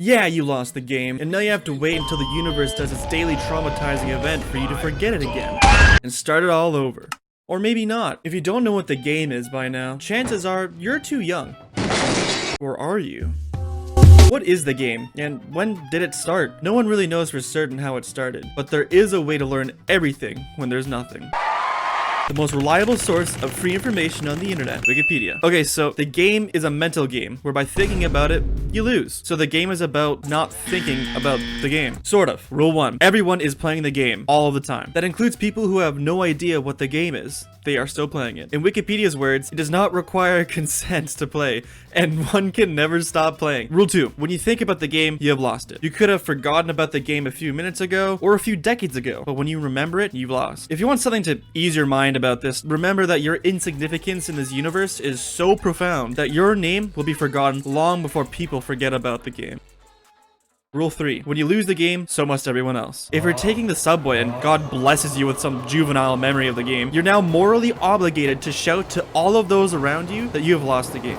Yeah, you lost the game, and now you have to wait until the universe does its daily traumatizing event for you to forget it again, and start it all over. Or maybe not. If you don't know what the game is by now, chances are you're too young. Or are you? What is the game, and when did it start? No one really knows for certain how it started, but there is a way to learn everything when there's nothing. The most reliable source of free information on the internet, Wikipedia. Okay, so the game is a mental game, where by thinking about it, you lose. So the game is about not thinking about the game. Sort of. Rule 1. Everyone is playing the game, all the time. That includes people who have no idea what the game is. They are still playing it. In Wikipedia's words, it does not require consent to play, and one can never stop playing. Rule 2. When you think about the game, you have lost it. You could have forgotten about the game a few minutes ago, or a few decades ago, but when you remember it, you've lost. If you want something to ease your mind about this, remember that your insignificance in this universe is so profound that your name will be forgotten long before people forget about the game. Rule 3. When you lose the game, so must everyone else. If you're taking the subway and God blesses you with some juvenile memory of the game, you're now morally obligated to shout to all of those around you that you have lost the game.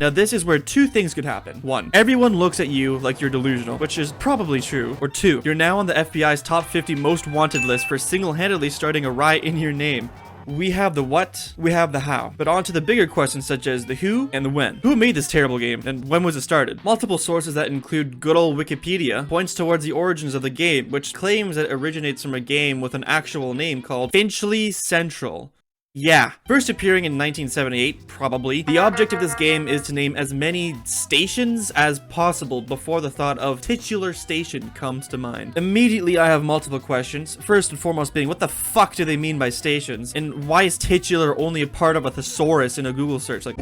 Now this is where two things could happen. 1. Everyone looks at you like you're delusional, which is probably true. Or 2. You're now on the FBI's top 50 most wanted list for single-handedly starting a riot in your name. We have the what, we have the how. But on to the bigger questions such as the who and the when. Who made this terrible game, and when was it started? Multiple sources that include good old Wikipedia points towards the origins of the game, which claims that it originates from a game with an actual name called Finchley Central. Yeah. First appearing in 1978, probably. The object of this game is to name as many stations as possible before the thought of titular station comes to mind. Immediately, I have multiple questions. First and foremost being, what the fuck do they mean by stations? And why is titular only a part of a thesaurus in a Google search? Like,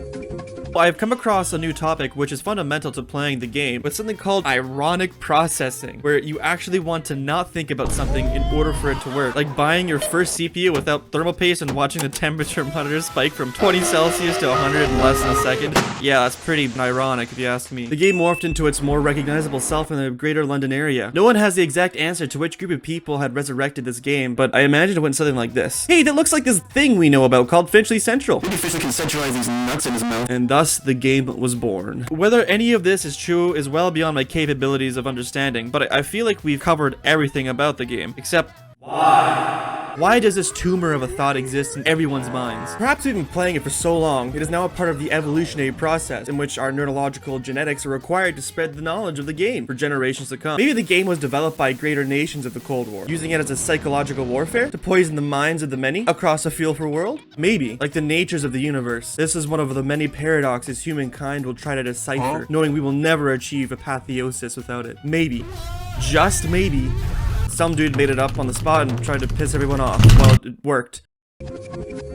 I've come across a new topic which is fundamental to playing the game with something called ironic processing, where you actually want to not think about something in order for it to work. Like buying your first CPU without thermal paste and watching the temperature monitor spike from 20 Celsius to 100 in less than a second. Yeah, that's pretty ironic if you ask me. The game morphed into its more recognizable self in the greater London area. No one has the exact answer to which group of people had resurrected this game, but I imagine it went something like this. Hey, that looks like this thing we know about called Finchley Central. Maybe Finchley can centralize these nuts in his mouth. And thus, the game was born. Whether any of this is true is well beyond my capabilities of understanding, but I feel like we've covered everything about the game, except why? Why does this tumor of a thought exist in everyone's minds? Perhaps we've been playing it for so long, it is now a part of the evolutionary process in which our neurological genetics are required to spread the knowledge of the game for generations to come. Maybe the game was developed by greater nations of the Cold War, using it as a psychological warfare to poison the minds of the many across a fearful world? Maybe, like the natures of the universe, this is one of the many paradoxes humankind will try to decipher, knowing we will never achieve apotheosis without it. Maybe, just maybe, some dude made it up on the spot and tried to piss everyone off. Well, it worked.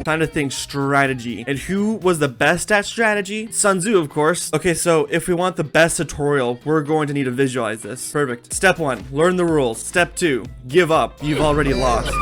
Time to think strategy. And who was the best at strategy? Sun Tzu, of course. Okay, so if we want the best tutorial, we're going to need to visualize this. Perfect. Step 1, learn the rules. Step 2, give up. You've already lost.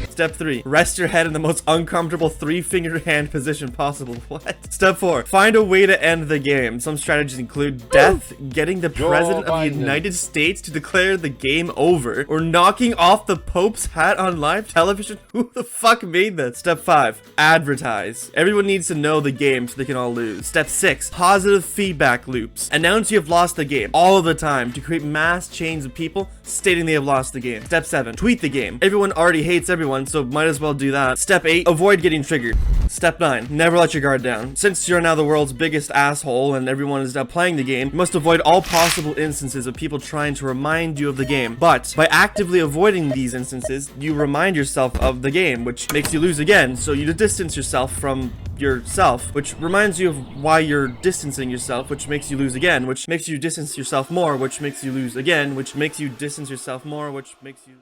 Step 3, rest your head in the most uncomfortable 3-finger hand position possible. What? Step 4, find a way to end the game. Some strategies include death, getting the president of the United States to declare the game over, or knocking off the Pope's hat on live television. Who the fuck made this? Step 5, advertise. Everyone needs to know the game so they can all lose. Step 6, positive feedback loops. Announce you have lost the game all of the time to create mass chains of people stating they have lost the game. Step 7, tweet the game. Everyone already hates everyone, so might as well do that. Step 8, avoid getting triggered. Step 9, never let your guard down. Since you're now the world's biggest asshole and everyone is now playing the game, you must avoid all possible instances of people trying to remind you of the game. But by actively avoiding these instances, you remind yourself of the game, which makes you lose again, so you distance yourself from yourself, which reminds you of why you're distancing yourself, which makes you lose again, which makes you distance yourself more, which makes you lose again, which makes you distance yourself more, which makes you